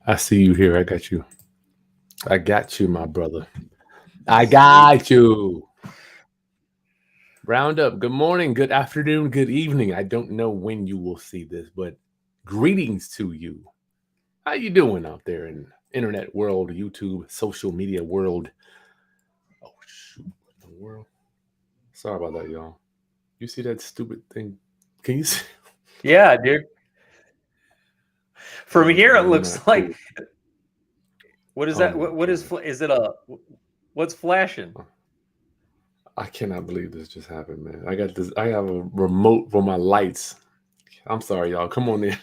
I see you here. I got you. I got you, my brother. I Sweet. got you. Roundup. Good morning, good afternoon, good evening. I don't know when you will see this, but greetings to you. How you doing out there in internet world, YouTube, social media world? Oh shoot, what in the world? Sorry about that, y'all. You see that stupid thing? Can you see? Yeah, dude. That From was here, it not looks like cool. what is Oh that? my What is? god. Is it a? What's flashing? I cannot believe this just happened, man. I got this. I have a remote for my lights. I'm sorry, y'all. Come on in.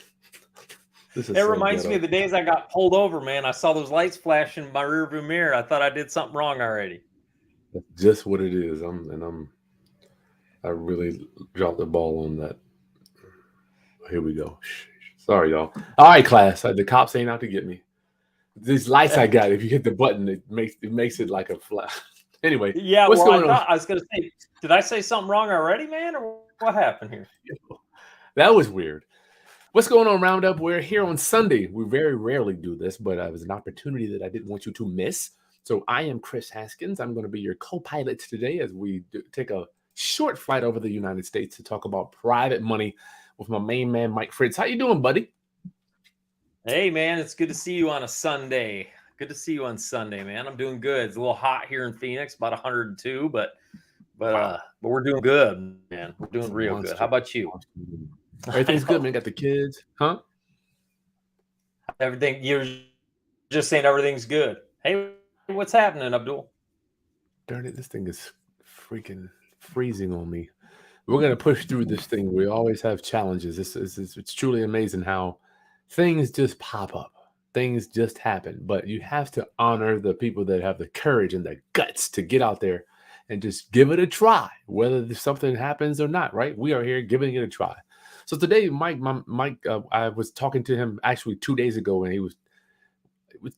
This It is so reminds me of ghetto. the days I got pulled over, man. I saw those lights flashing in my rearview mirror. I thought I did something wrong already. That's just what it is. I really dropped the ball on that. Here we go. Sorry, y'all. All right, class. The cops ain't out to get me. These lights I got. If you hit the button, it makes it like a flash. Anyway, Yeah, what's well, going on? I was gonna say, did I say something wrong already, man, or what happened here? That was weird. What's going on, Roundup? We're here on Sunday. We very rarely do this, but it was an opportunity that I didn't want you to miss. So I am Chris Haskins. I'm going to be your co-pilot today as we take a short flight over the United States to talk about private money with my main man, Mike Fritz. How you doing, buddy? Hey, man, it's good to see you on a Sunday. Good to see you on Sunday, man. I'm doing good. It's a little hot here in Phoenix, about 102, Wow, but we're doing good, man. We're doing real good. How monster, about you? monster. I Everything's know good, man. Got the kids, huh? everything. You're just saying everything's good. Hey, what's happening, Abdul? Darn it, this thing is freaking freezing on me. We're gonna push through this thing. We always have challenges. It's truly amazing how things just pop up. Things just happen. But you have to honor the people that have the courage and the guts to get out there and just give it a try, whether something happens or not. Right? We are here giving it a try. So today, Mike, I was talking to him actually 2 days ago, and he was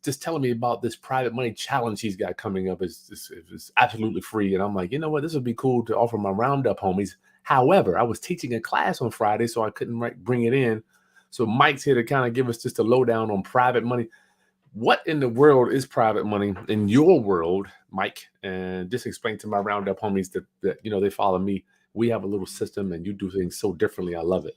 just telling me about this private money challenge he's got coming up. It's absolutely free. And I'm like, you know what? This would be cool to offer my roundup homies. However, I was teaching a class on Friday, so I couldn't bring it in. So Mike's here to kind of give us just a lowdown on private money. What in the world is private money in your world, Mike? And just explain to my roundup homies that they follow me. We have a little system, and you do things so differently. I love it.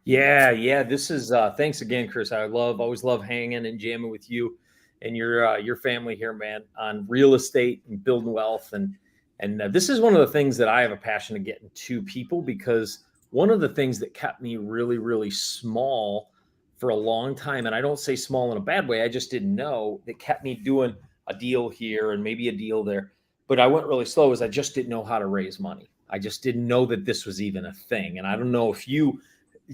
Yeah, yeah. This is thanks again, Chris. Always love hanging and jamming with you and your family here, man, on real estate and building wealth. And this is one of the things that I have a passion to get into people because one of the things that kept me really small for a long time, and I don't say small in a bad way, I just didn't know that kept me doing a deal here and maybe a deal there. But I went really slow is I just didn't know how to raise money. I just didn't know that this was even a thing. And I don't know if you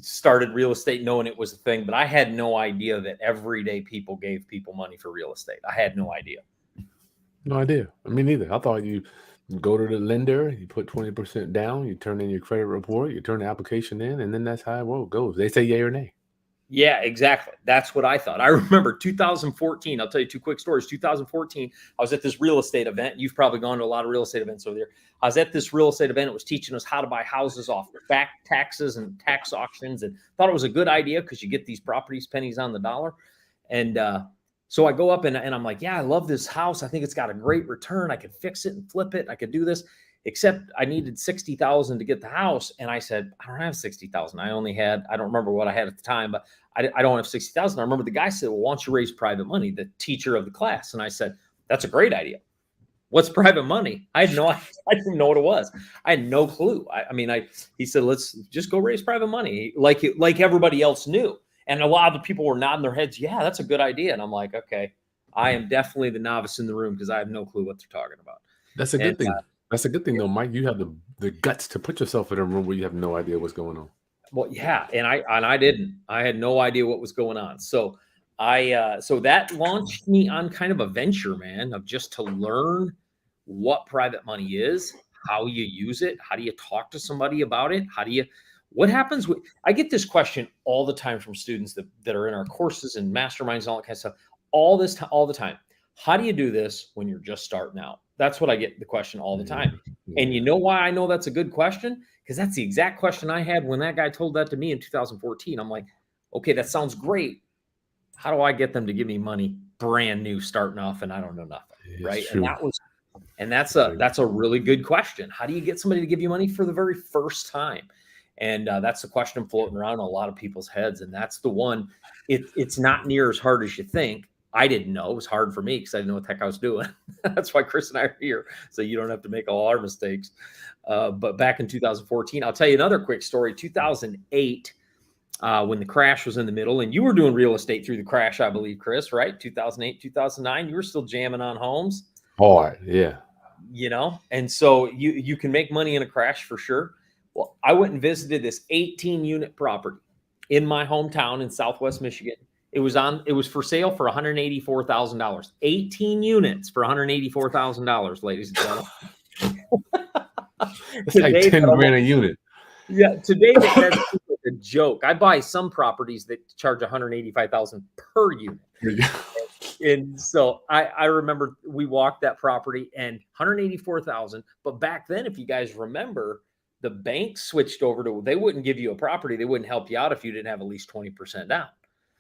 started real estate knowing it was a thing, but I had no idea that everyday people gave people money for real estate. I had no idea. No idea. I mean, neither. I thought you go to the lender, you put 20% down, you turn in your credit report, you turn the application in, and then that's how it goes. They say yay or nay. Yeah, exactly. That's what I thought. I remember 2014. I'll tell you two quick stories. 2014, I was at this real estate event. You've probably gone to a lot of real estate events over there. I was at this real estate event. It was teaching us how to buy houses off back taxes and tax auctions, and thought it was a good idea because you get these properties pennies on the dollar. And so I go up and I'm like, yeah, I love this house. I think it's got a great return. I could fix it and flip it. I could do this, except I needed 60,000 to get the house. And I said, I don't have 60,000. I don't remember what I had at the time, but I don't have 60,000. I remember the guy said, well, why don't you raise private money, the teacher of the class? And I said, that's a great idea. What's private money? I didn't know what it was. I had no clue. He said, let's just go raise private money like everybody else knew. And a lot of the people were nodding their heads. Yeah, that's a good idea. And I'm like, okay, I am definitely the novice in the room because I have no clue what they're talking about. That's a And good thing. That's a good thing, though, Mike. You have the guts to put yourself in a room where you have no idea what's going on. well, yeah, and I didn't. I had no idea what was going on. So that launched me on kind of a venture, man, of just to learn what private money is, how you use it, how do you talk to somebody about it, what happens with I get this question all the time from students that are in our courses and masterminds and all that kind of stuff, all the time. How do you do this when you're just starting out? That's what I get the question all the Yeah, time. And you yeah. know why I know that's a good question? Because that's the exact question I had when that guy told that to me in 2014. I'm like, okay, that sounds great. how do I get them to give me money brand new, starting off, and I don't know nothing, It's right? true. And that's a really good question. How do you get somebody to give you money for the very first time? And that's the question floating around in a lot of people's heads, and that's the one. It's not near as hard as you think. I didn't know. It was hard for me because I didn't know what the heck I was doing. That's why Chris and I are here, so you don't have to make all our mistakes. But back in 2014, I'll tell you another quick story. 2008, when the crash was in the middle, and you were doing real estate through the crash, I believe, Chris, right? 2008, 2009, you were still jamming on homes. Hard, yeah. And so you can make money in a crash for sure. Well, I went and visited this 18-unit property in my hometown in Southwest Michigan. It was for sale for $184,000. 18 units for $184,000, ladies and gentlemen. It's like 10 grand a unit. Yeah, today that's like a joke. I buy some properties that charge $185,000 per unit. And so I remember we walked that property and $184,000. But back then, if you guys remember, the bank switched over to, they wouldn't give you a property. They wouldn't help you out if you didn't have at least 20% down.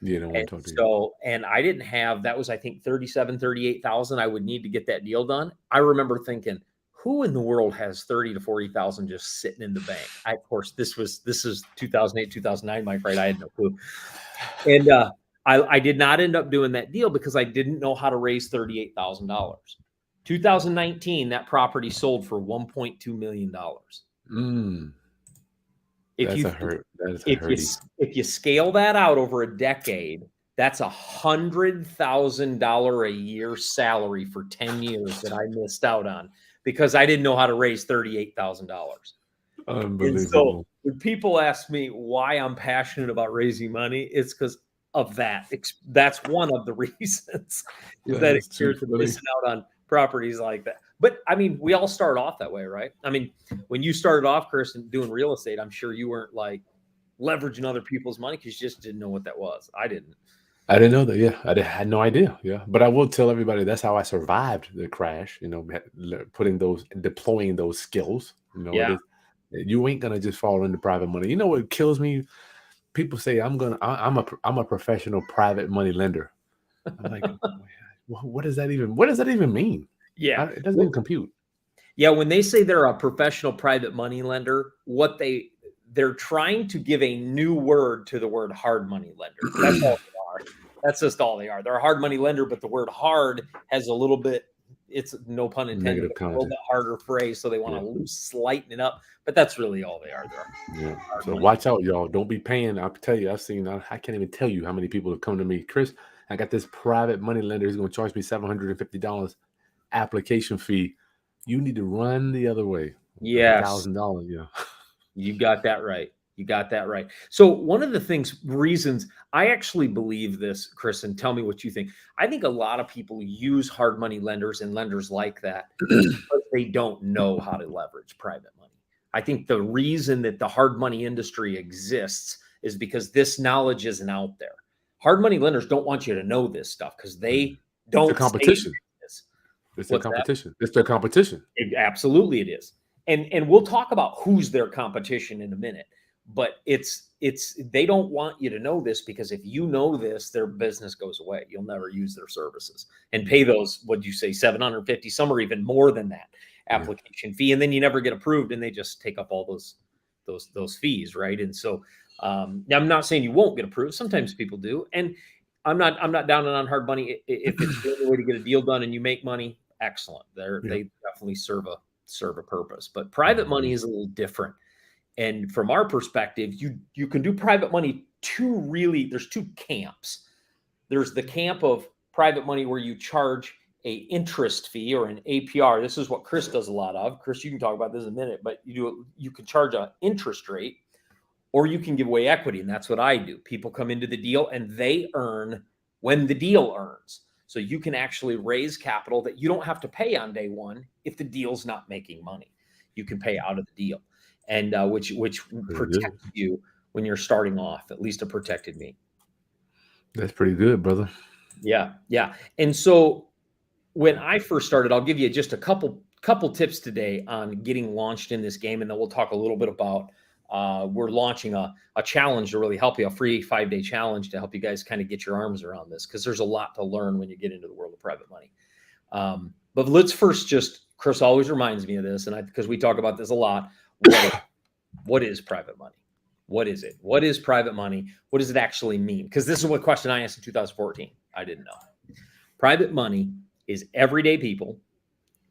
You know what And so, and I didn't have, that was, I think, 38,000 I would need to get that deal done. I remember thinking, who in the world has 30 to 40,000 just sitting in the bank? Of course, this is 2008, 2009, Mike, right? I had no clue. And I did not end up doing that deal because I didn't know how to raise $38,000. 2019, that property sold for $1.2 million. If you scale that out over a decade, that's $100,000 a year salary for 10 years that I missed out on because I didn't know how to raise $38,000. Unbelievable. And so when people ask me why I'm passionate about raising money, it's because of that. That's one of the reasons is that experience of missing out on properties like that. But I mean, we all start off that way, right? I mean, when you started off, Chris, and doing real estate, I'm sure you weren't like leveraging other people's money because you just didn't know what that was. I didn't know that. Yeah, had no idea. Yeah, but I will tell everybody that's how I survived the crash. Deploying those skills. You ain't gonna just fall into private money. You know what kills me? People say I'm a professional private money lender. I'm like, what does that even mean? Yeah, it doesn't even compute. Yeah, when they say they're a professional private money lender, what they're trying to give a new word to the word hard money lender. That's all they are. That's just all they are. They're a hard money lender, but the word hard has a little bit, it's no pun intended, a little bit harder phrase. So they want to lighten it up, but that's really all they are. Yeah. So watch out, y'all. Don't be paying. I'll tell you, I can't even tell you how many people have come to me. Chris, I got this private money lender. He's going to charge me $750 application fee. You need to run the other way. Yes. $1,000. Yeah. You got that right. So one of the reasons I actually believe this, Chris, and tell me what you think. I think a lot of people use hard money lenders and lenders like that because they don't know how to leverage private money. I think the reason that the hard money industry exists is because this knowledge isn't out there. Hard money lenders don't want you to know this stuff because they don't. It's a competition. It's their competition. It's their competition. Absolutely, it is. And we'll talk about who's their competition in a minute. But they don't want you to know this because if you know this, their business goes away. You'll never use their services and pay those, what'd you say, $750, some or even more than that application fee. And then you never get approved and they just take up all those fees, right? And so I'm not saying you won't get approved. Sometimes people do. And I'm not down on hard money. If it's the only way to get a deal done and you make money, excellent. They definitely serve a purpose. But private money is a little different. And from our perspective, you can do private money there's two camps. There's the camp of private money where you charge a interest fee or an APR. This is what Chris does a lot of. Chris, you can talk about this in a minute, but you can charge an interest rate or you can give away equity. And that's what I do. People come into the deal and they earn when the deal earns. So you can actually raise capital that you don't have to pay on day one if the deal's not making money. You can pay out of the deal. And which protects you when you're starting off. At least it protected me. That's pretty good, brother. Yeah. And so when I first started, I'll give you just a couple tips today on getting launched in this game, and then we'll talk a little bit about we're launching a challenge to really help you, a free 5-day challenge to help you guys kind of get your arms around this, because there's a lot to learn when you get into the world of private money. But let's first Chris always reminds me of this, and because we talk about this a lot. What is private money? What is it? What is private money? What does it actually mean? Because this is what question I asked in 2014. I didn't know. Private money is everyday people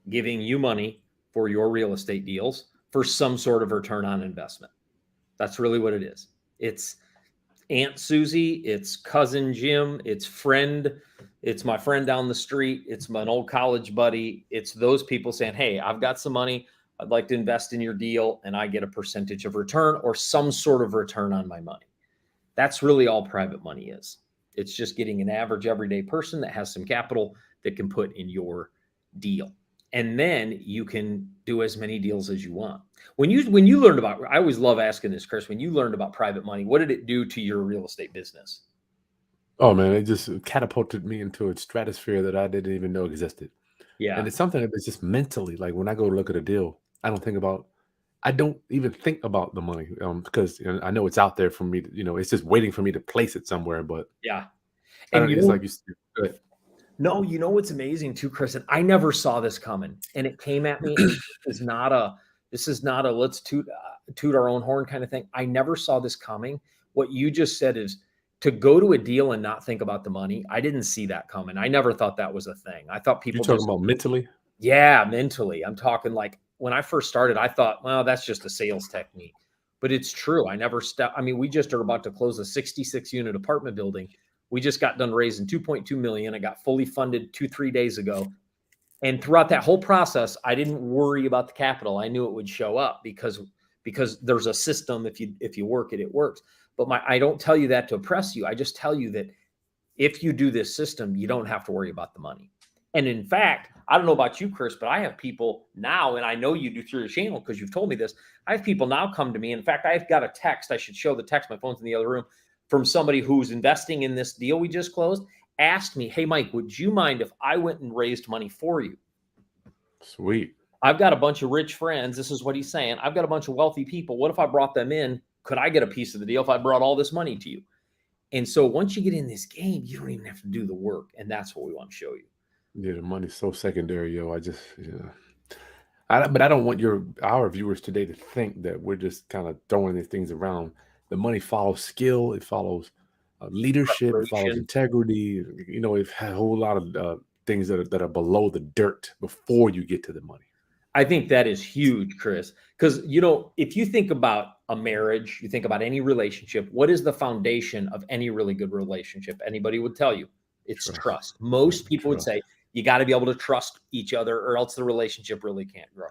giving you money for your real estate deals for some sort of return on investment. That's really what it is. It's Aunt Susie, it's cousin Jim, it's my friend down the street, it's an old college buddy. It's those people saying, hey, I've got some money. I'd like to invest in your deal, and I get a percentage of return or some sort of return on my money. That's really all private money is. It's just getting an average everyday person that has some capital that can put in your deal. And then you can do as many deals as you want. When you learned about, I always love asking this, Chris, when you learned about private money, what did it do to your real estate business? Oh man, it just catapulted me into a stratosphere that I didn't even know existed. Yeah. And it's something that's just mentally, like when I go look at a deal, I don't even think about the money because I know it's out there for me to, it's just waiting for me to place it somewhere. But yeah. And it's like you said, good. No, you know what's amazing too, Chris? And I never saw this coming, and it came at me. This is not a let's toot our own horn kind of thing. I never saw this coming. What you just said is to go to a deal and not think about the money. I didn't see that coming. I never thought that was a thing. I thought people. You're talking about mentally? Yeah, mentally. I'm talking like when I first started, I thought, well, that's just a sales technique. But it's true. We just are about to close a 66-unit apartment building. We just got done raising $2.2 million. I got fully funded 2-3 days ago. And throughout that whole process, I didn't worry about the capital. I knew it would show up because there's a system. If you work it, it works. But I don't tell you that to oppress you. I just tell you that if you do this system, you don't have to worry about the money. And in fact, I don't know about you, Chris, but I have people now, and I know you do through your channel because you've told me this. I have people now come to me. In fact, I've got a text. I should show the text. My phone's in the other room. From somebody who's investing in this deal we just closed, asked me, hey, Mike, would you mind if I went and raised money for you? Sweet. I've got a bunch of rich friends. This is what he's saying. I've got a bunch of wealthy people. What if I brought them in? Could I get a piece of the deal if I brought all this money to you? And so once you get in this game, you don't even have to do the work. And that's what we want to show you. Yeah, the money's so secondary, yo. But I don't want our viewers today to think that we're just kind of throwing these things around. The money follows skill. It follows leadership. It follows integrity. We've had a whole lot of things that are below the dirt before you get to the money. I think that is huge, Chris, because, if you think about a marriage, you think about any relationship, what is the foundation of any really good relationship? Anybody would tell you it's trust. Most people would say you got to be able to trust each other or else the relationship really can't grow.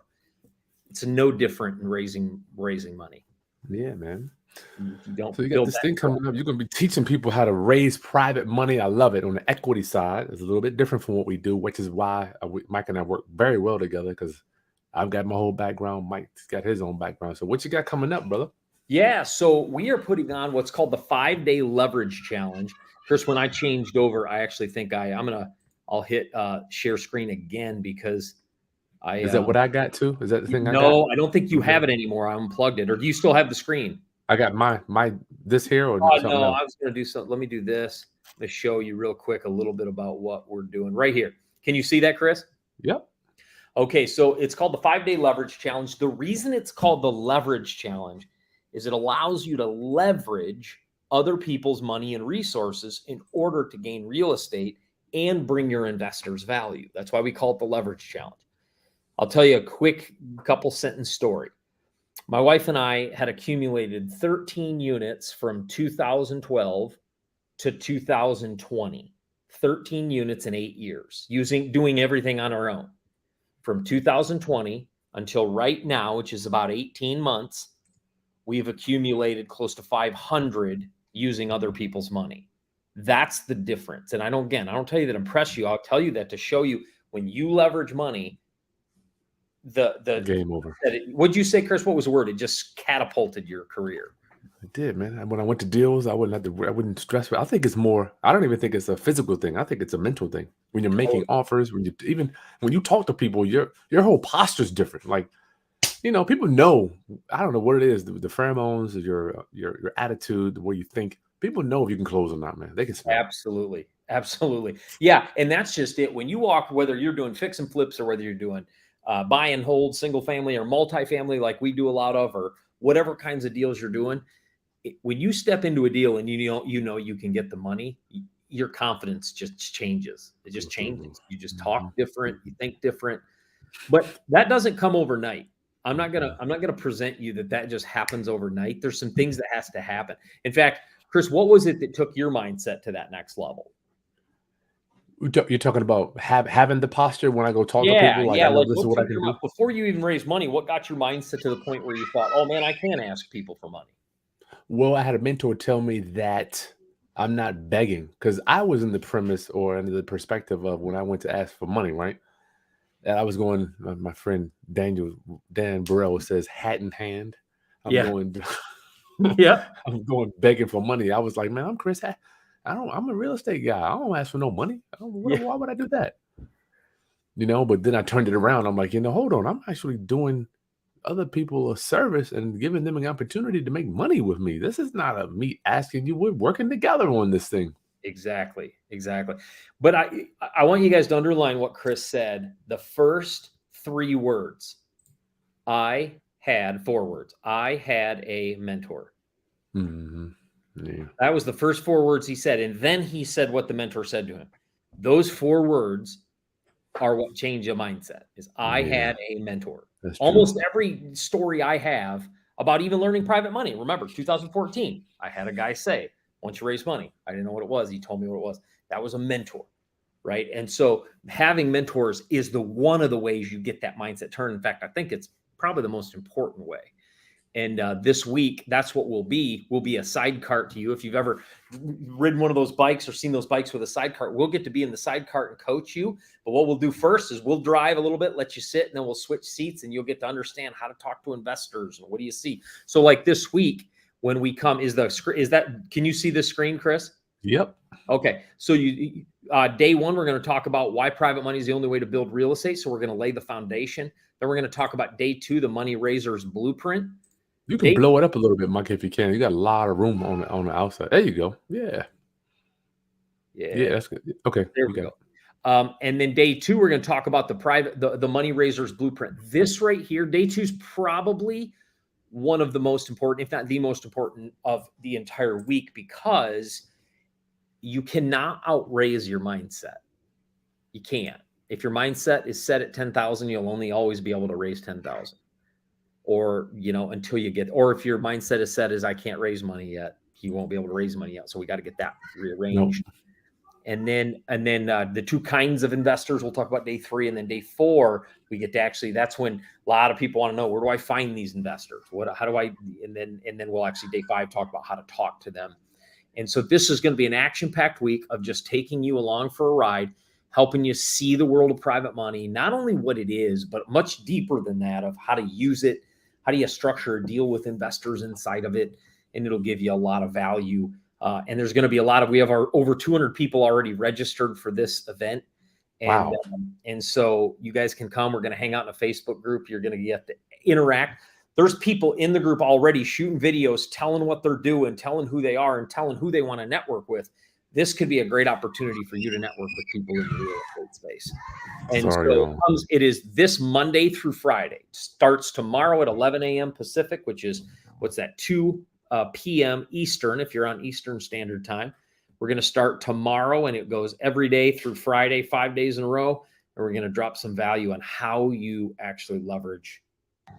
It's no different in raising money. Yeah, man. So you got this thing coming up. You're going to be teaching people how to raise private money. I love it. On the equity side, it's a little bit different from what we do, which is why Mike and I work very well together because I've got my whole background. Mike's got his own background. So what you got coming up, brother? Yeah, so we are putting on what's called the 5-day leverage challenge. Chris, when I changed over, I actually think I'll hit share screen again because Is that what I got too? Is that the thing I got? No, I don't think you have it anymore. I unplugged it. Or do you still have the screen? I got this here or something else? I was going to do something. Let me do this. Let me show you real quick a little bit about what we're doing right here. Can you see that, Chris? Yep. Okay, so it's called the 5-day leverage challenge. The reason it's called the leverage challenge is it allows you to leverage other people's money and resources in order to gain real estate and bring your investors value. That's why we call it the leverage challenge. I'll tell you a quick couple sentence story. My wife and I had accumulated 13 units from 2012 to 2020, 13 units in 8 years, doing everything on our own. From 2020 until right now, which is about 18 months, we've accumulated close to 500 using other people's money. That's the difference. And I don't tell you that to impress you. I'll tell you that to show you when you leverage money, the game over. What'd you say, Chris? What was the word? It just catapulted your career. It did, man. When I went to deals, I wouldn't stress. I think it's more. I don't even think it's a physical thing. I think it's a mental thing. When you're making offers, when you talk to people, your whole posture is different. Like people know. I don't know what it is. The pheromones, your attitude, the way you think. People know if you can close or not, man. They can smell. Absolutely. Absolutely. Yeah. And that's just it. When you walk, whether you're doing fix and flips or whether you're doing buy and hold, single family or multifamily, like we do a lot of, or whatever kinds of deals you're doing, when you step into a deal and you know you can get the money, your confidence just changes. It just changes. You just talk different. You think different. But that doesn't come overnight. I'm not gonna present you that just happens overnight. There's some things that has to happen. In fact, Chris, what was it that took your mindset to that next level? You're talking about having the posture when I go talk to Yeah, people, like yeah. I know Like this is what what I took can your do. before you even raised money? What got your mindset to the point where you thought, "Oh man, I can ask people for money"? Well, I had a mentor tell me that I'm not begging because I was in the premise or under the perspective of when I went to ask for money, right? And I was going. My friend Dan Burrell says, "Hat in hand." I'm Yeah, going. yeah, I'm going begging for money. I was like, man, I'm Chris. I'm a real estate guy. I don't ask for no money. yeah, Why would I do that? But then I turned it around. I'm like, hold on. I'm actually doing other people a service and giving them an opportunity to make money with me. This is not a me asking you. We're working together on this thing. exactly, exactly. But I want you guys to underline what Chris said. The first three words, I had 4 words. I had a mentor. Mm-hmm. Yeah. That was the first 4 words he said, and then he said what the mentor said to him. Those 4 words are what change a mindset. Is I Yeah. had a mentor. That's true. Almost every story I have about even learning private money. Remember, 2014, I had a guy say, once you raise money, I didn't know what it was. He told me what it was. That was a mentor, right? And so having mentors is one of the ways you get that mindset turned. In fact, I think it's probably the most important way. And this week, that's what will be a sidecar to you. If you've ever ridden one of those bikes or seen those bikes with a sidecar, we'll get to be in the sidecar and coach you. But what we'll do first is we'll drive a little bit, let you sit, and then we'll switch seats, and you'll get to understand how to talk to investors and what do you see. So, like this week, when we come, can you see this screen, Chris? Yep. Okay, so day one, we're going to talk about why private money is the only way to build real estate. So we're going to lay the foundation. Then we're going to talk about day two, the money raiser's blueprint. You can blow it up a little bit, Mike, if you can. You got a lot of room on the outside. There you go. Yeah. Yeah, that's good. Okay. There we go. And then day two, we're going to talk about the money raiser's blueprint. This right here, day two is probably one of the most important, if not the most important of the entire week, because you cannot outraise your mindset. You can't. If your mindset is set at 10,000, you'll only always be able to raise 10,000. Or, until you get, or if your mindset is set as I can't raise money yet, you won't be able to raise money yet. So we got to get that rearranged. Nope. And then the 2 kinds of investors, we'll talk about day 3, and then day 4, we get to that's when a lot of people want to know, where do I find these investors? How do I, and then we'll actually day 5 talk about how to talk to them. And so this is going to be an action-packed week of just taking you along for a ride, helping you see the world of private money, not only what it is, but much deeper than that, of how to use it. How do you structure a deal with investors inside of it? And it'll give you a lot of value. And there's going to be we have our over 200 people already registered for this event. And, wow. And so you guys can come. We're going to hang out in a Facebook group. You're going to get to interact. There's people in the group already shooting videos, telling what they're doing, telling who they are, and telling who they want to network with. This could be a great opportunity for you to network with people in the real estate space. And it is this Monday through Friday. Starts tomorrow at 11 a.m. Pacific, which is, 2 p.m. Eastern, if you're on Eastern Standard Time. We're going to start tomorrow, and it goes every day through Friday, 5 days in a row. And we're going to drop some value on how you actually leverage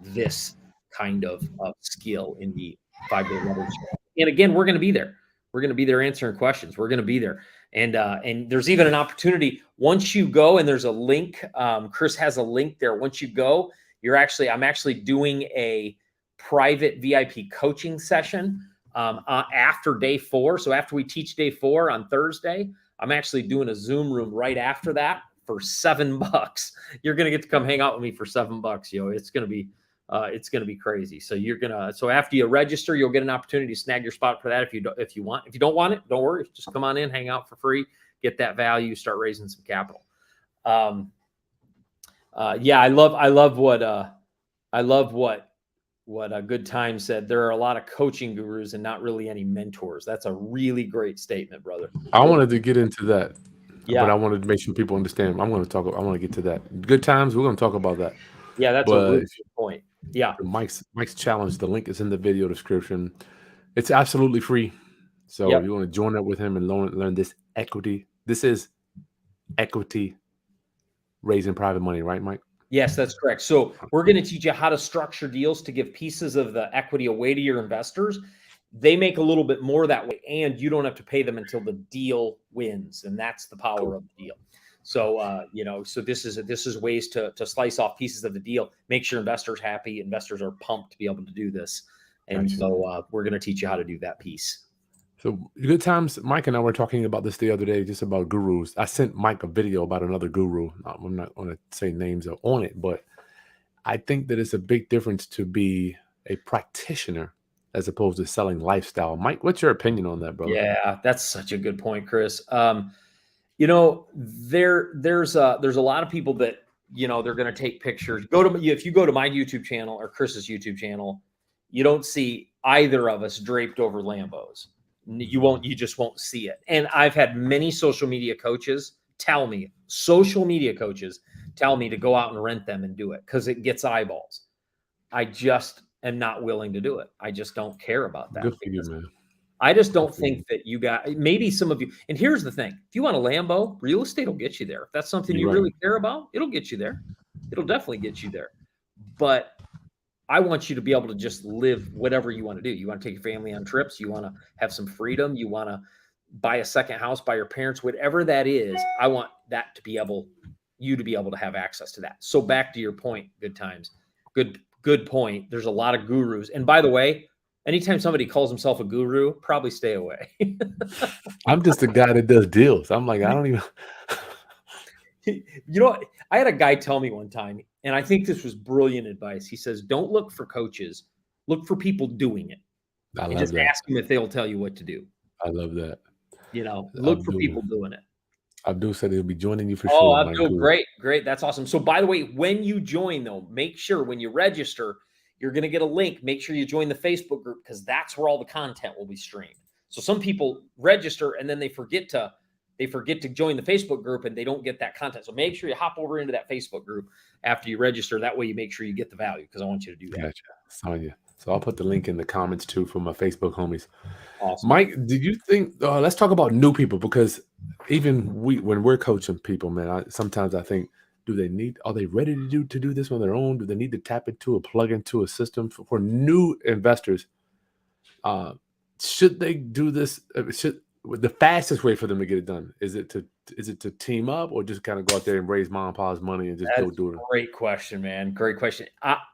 this kind of skill in the 5-day leverage. And again, we're going to be there. We're going to be there answering questions. We're going to be there. And there's even an opportunity once you go, and there's a link. Chris has a link there. Once you go, I'm actually doing a private VIP coaching session after day 4. So after we teach day 4 on Thursday, I'm actually doing a Zoom room right after that for $7. You're going to get to come hang out with me for $7. It's going to be crazy. So after you register, you'll get an opportunity to snag your spot for that if you want. If you don't want it, don't worry. Just come on in, hang out for free, get that value, start raising some capital. I love I love what a Good Time said. There are a lot of coaching gurus and not really any mentors. That's a really great statement, brother. I wanted to get into that, but Yeah. I wanted to make sure people understand. I want to get to that. Good times. We're going to talk about that. Yeah, that's a But really good point. Yeah. Mike's challenge. The link is in the video description. It's absolutely free. So Yep. you want to join up with him and learn this equity. This is equity raising private money, right, Mike? Yes, that's correct. So we're going to teach you how to structure deals to give pieces of the equity away to your investors. They make a little bit more that way, and you don't have to pay them until the deal wins, and that's the power of the deal. So so this is ways to slice off pieces of the deal, make sure investors happy. Investors are pumped to be able to do this, and so we're going to teach you how to do that piece. So Good Times, Mike and I were talking about this the other day, just about gurus. I sent Mike a video about another guru. I'm not going to say names on it, but I think that it's a big difference to be a practitioner as opposed to selling lifestyle. Mike, what's your opinion on that, brother? Yeah, that's such a good point, Chris. There's a lot of people that they're going to take pictures. If you go to my YouTube channel or Chris's YouTube channel, you don't see either of us draped over Lambos. You just won't see it. And I've had many social media coaches tell me to go out and rent them and do it because it gets eyeballs. I just am not willing to do it. I just don't care about that. Good for you, man. I just don't think that you got, maybe some of you, and here's the thing. If you want a Lambo, real estate will get you there. If that's something you really care about, it'll get you there. It'll definitely get you there. But I want you to be able to just live whatever you want to do. You want to take your family on trips. You want to have some freedom. You want to buy a second house by your parents, whatever that is. I want that to be able, you to be able to have access to that. So back to your point, Good Times, good point. There's a lot of gurus. And by the way, anytime somebody calls himself a guru, probably stay away. I'm just a guy that does deals. I'm like, I don't even. I had a guy tell me one time, and I think this was brilliant advice. He says, don't look for coaches. Look for people doing it. And just ask them if they'll tell you what to do. I love that. Look for people doing it. Abdul said he'll be joining you for sure. Oh, Abdul, great. That's awesome. So by the way, when you join though, make sure when you register, you're going to get a link. Make sure you join the Facebook group because that's where all the content will be streamed. So some people register and then they forget to join the Facebook group and they don't get that content. So make sure you hop over into that Facebook group after you register. That way you make sure you get the value because I want you to do that. Gotcha. Sonya. So I'll put the link in the comments too for my Facebook homies. Awesome. Mike, did you think, let's talk about new people because even when we're coaching people, man, sometimes I think, are they ready to do this on their own? Do they need to tap into or plug into a system for new investors? Should they do this? The fastest way for them to get it done, is it to team up or just kind of go out there and raise mom and pa's money and just go do it? Great question, man. Great question.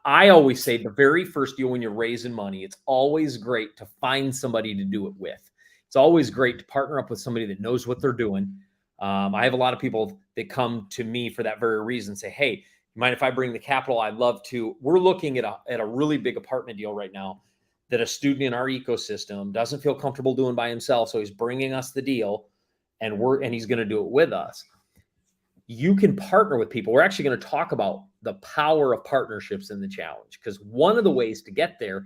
I always say the very first deal when you're raising money, it's always great to find somebody to do it with. It's always great to partner up with somebody that knows what they're doing. I have a lot of people that come to me for that very reason, say, hey, you mind if I bring the capital? I'd love to. We're looking at a really big apartment deal right now that a student in our ecosystem doesn't feel comfortable doing by himself. So he's bringing us the deal and he's going to do it with us. You can partner with people. We're actually going to talk about the power of partnerships in the challenge, because one of the ways to get there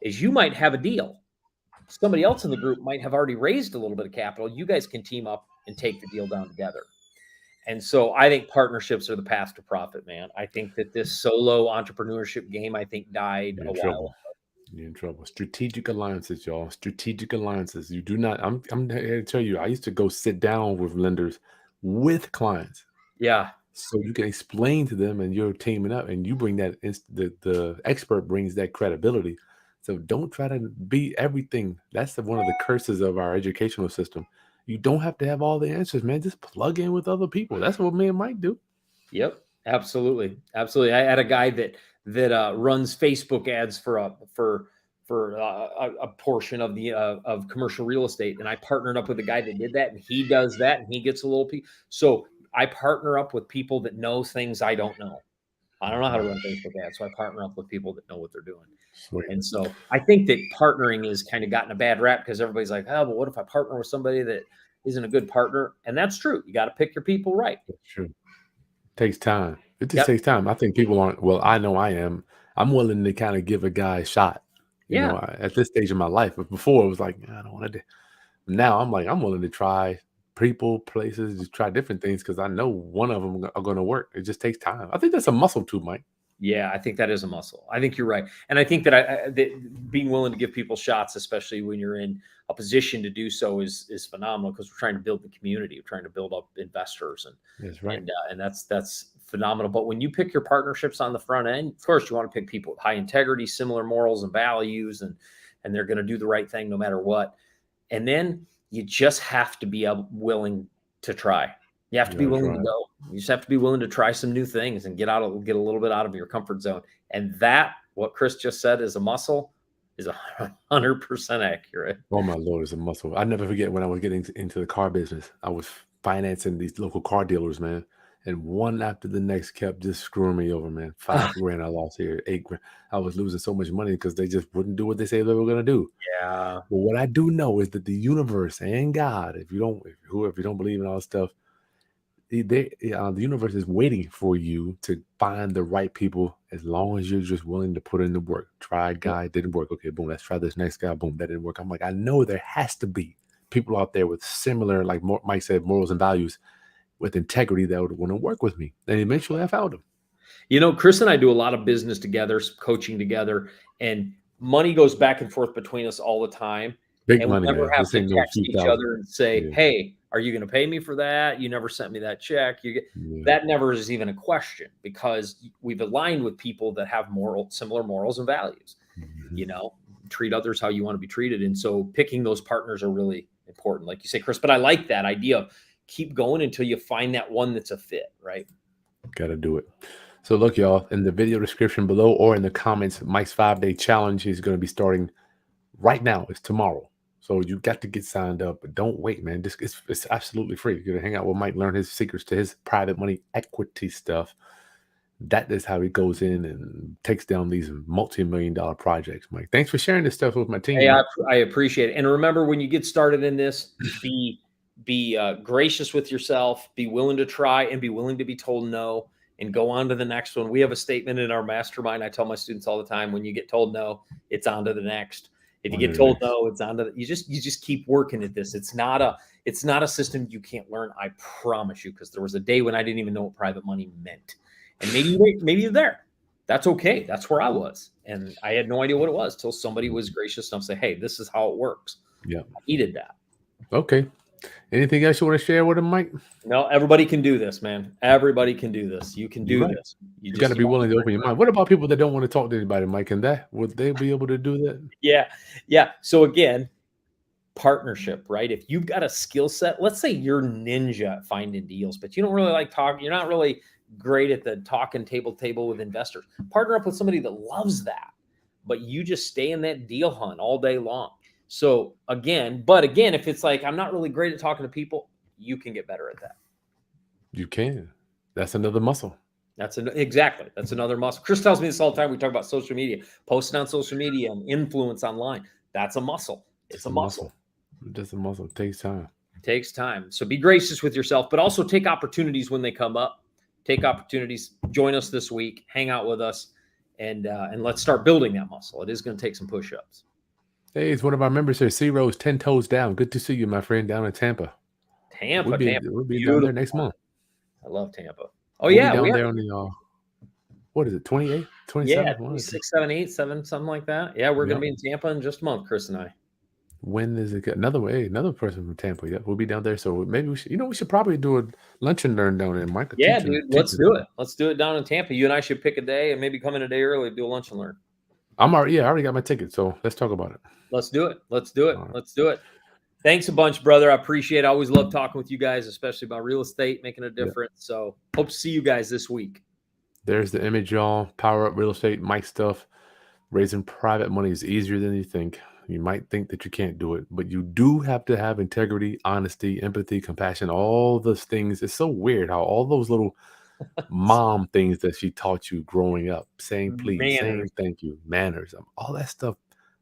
is you might have a deal. Somebody else in the group might have already raised a little bit of capital. You guys can team up and take the deal down together. And so I think partnerships are the path to profit, man. I think that this solo entrepreneurship game, died a while ago. You're in trouble. Strategic alliances, y'all. Strategic alliances. You do not. I'm here to tell you. I used to go sit down with lenders, with clients. Yeah. So you can explain to them, and you're teaming up, and you bring that. The expert brings that credibility. So don't try to be everything. That's one of the curses of our educational system. You don't have to have all the answers, man. Just plug in with other people. That's what me and Mike do. Yep, absolutely. I had a guy that runs Facebook ads for a portion of the of commercial real estate, and I partnered up with a guy that did that, and he does that, and he gets a little piece. So I partner up with people that know things I don't know. I don't know how to run Facebook ads, so I partner up with people that know what they're doing. Sweet. And so I think that partnering has kind of gotten a bad rap because everybody's like, oh, but what if I partner with somebody that isn't a good partner? And that's true. You got to pick your people right. That's true. Takes time. It just takes time. I think people aren't. Well, I know I am. I'm willing to kind of give a guy a shot, Yeah. at this stage of my life. But before it was like, "Nah, I don't want to do." Now I'm like, I'm willing to try people, places, just try different things because I know one of them are going to work. It just takes time. I think that's a muscle too, Mike. Yeah, I think that is a muscle. I think you're right, and I think that that being willing to give people shots, especially when you're in a position to do so, is phenomenal because we're trying to build the community, we're trying to build up investors, That's right. and that's phenomenal. But when you pick your partnerships on the front end, of course, you want to pick people with high integrity, similar morals and values, and they're going to do the right thing no matter what. And then you just have to be willing to try. You have to be willing to go. You just have to be willing to try some new things and get a little bit out of your comfort zone. And that, what Chris just said, is a muscle, is 100% accurate. Oh my Lord, it's a muscle. I never forget when I was getting into the car business. I was financing these local car dealers, man, and one after the next kept just screwing me over, man. 5 grand I lost here, 8 grand. I was losing so much money because they just wouldn't do what they say they were gonna do. Yeah. But what I do know is that the universe and God, if you don't believe in all this stuff, the universe is waiting for you to find the right people as long as you're just willing to put in the work. Tried guy, didn't work. Okay, boom, let's try this next guy. Boom, that didn't work. I'm like, I know there has to be people out there with similar, like Mike said, morals and values with integrity that would want to work with me. And eventually I found them. Chris and I do a lot of business together, coaching together, and money goes back and forth between us all the time. Big and money, we never man. have to text each other and say, Yeah. hey, are you going to pay me for that? You never sent me that check. That never is even a question because we've aligned with people that have similar morals and values. Mhm. Treat others how you want to be treated. And so picking those partners are really important, like you say, Chris. But I like that idea of keep going until you find that one that's a fit, right? Got to do it. So look, y'all, in the video description below or in the comments, Mike's 5-day challenge is going to be starting right now. It's tomorrow. So you got to get signed up, but don't wait, man. It's absolutely free. You're going to hang out with Mike, learn his secrets to his private money equity stuff. That is how he goes in and takes down these multi-million-dollar projects, Mike. Thanks for sharing this stuff with my team. Hey, I appreciate it. And remember, when you get started in this, be gracious with yourself, be willing to try, and be willing to be told no, and go on to the next one. We have a statement in our mastermind. I tell my students all the time, when you get told no, it's on to the next. If you get told no, it's on to you just keep working at this. It's not a system you can't learn. I promise you, because there was a day when I didn't even know what private money meant. And maybe you're there. That's okay. That's where I was. And I had no idea what it was till somebody was gracious enough to say, hey, this is how it works. Yeah. I needed that. Okay. Anything else you want to share with him, Mike? No, everybody can do this, man. Everybody can do this. You can do this. You got to be willing to open your mind. What about people that don't want to talk to anybody, Mike? Would they be able to do that? Yeah. So again, partnership, right? If you've got a skill set, let's say you're ninja at finding deals, but you don't really like talking. You're not really great at the talking table with investors. Partner up with somebody that loves that, but you just stay in that deal hunt all day long. So again, if it's like, I'm not really great at talking to people, you can get better at that. You can. That's another muscle. Exactly. That's another muscle. Chris tells me this all the time. We talk about social media, posting on social media and influence online. That's a muscle. It's a muscle. That's a muscle. It takes time. It takes time. So be gracious with yourself, but also take opportunities when they come up. Take opportunities. Join us this week. Hang out with us, and let's start building that muscle. It is going to take some push-ups. Hey, it's one of our members here. C Rose, 10 toes down. Good to see you, my friend, down in Tampa. We'll be down there next month. I love Tampa. Oh, yeah. We'll be down there on the, what is it, 28, 27? Yeah, 26, 7, 8, 7, something like that. Yeah, we're going to be in Tampa in just a month, Chris and I. When is it? Another person from Tampa. Yeah, we'll be down there. So maybe we should probably do a lunch and learn down there, Mike. Yeah, dude, let's do it. Let's do it down in Tampa. You and I should pick a day and maybe come in a day early to do a lunch and learn. I already got my ticket. So let's talk about it. Let's do it. Let's do it. Right. Let's do it. Thanks a bunch, brother. I appreciate it. I always love talking with you guys, especially about real estate, making a difference. Yeah. So hope to see you guys this week. There's the image, y'all. Power Up Real Estate, Mike stuff. Raising private money is easier than you think. You might think that you can't do it, but you do have to have integrity, honesty, empathy, compassion, all those things. It's so weird how all those little mom things that she taught you growing up, saying please, saying thank you, manners, all that stuff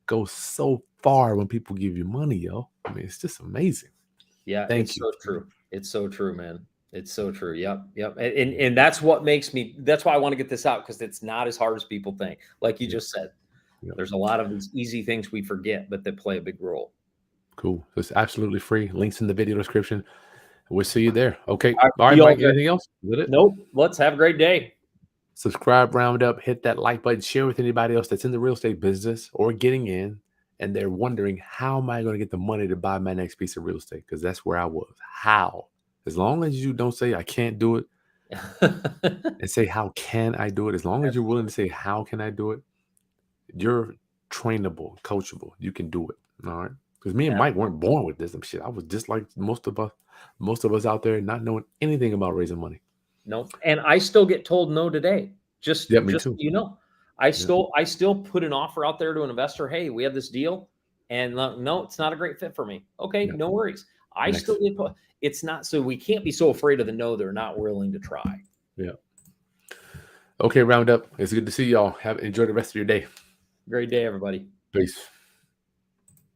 goes so far when people give you money, yo. I mean, it's just amazing. Yeah, it's so true. It's so true, man. It's so true. Yep. Yep. And that's what makes me, that's why I want to get this out, because it's not as hard as people think. Like you just said, there's a lot of these easy things we forget, but that play a big role. Cool. So it's absolutely free. Links in the video description. We'll see you there. Okay. All All right, see y'all Mike. there. Anything else? Is that it? Nope. Let's have a great day. Subscribe, roundup, hit that like button, share with anybody else that's in the real estate business or getting in, and they're wondering, how am I going to get the money to buy my next piece of real estate? Because that's where I was. How? As long as you don't say I can't do it and say, how can I do it? As long as you're willing to say, how can I do it? You're trainable, coachable. You can do it. All right. Because me and Mike weren't born with this shit. I was just like most of us out there, not knowing anything about raising money. No, and I still get told no today. Just Me too. I still put an offer out there to an investor. Hey, we have this deal, and no, it's not a great fit for me. Okay, no worries. I still get put. It's not, so we can't be so afraid of the no. They're not willing to try. Yeah. Okay, roundup. It's good to see y'all. Enjoy the rest of your day. Great day, everybody. Peace.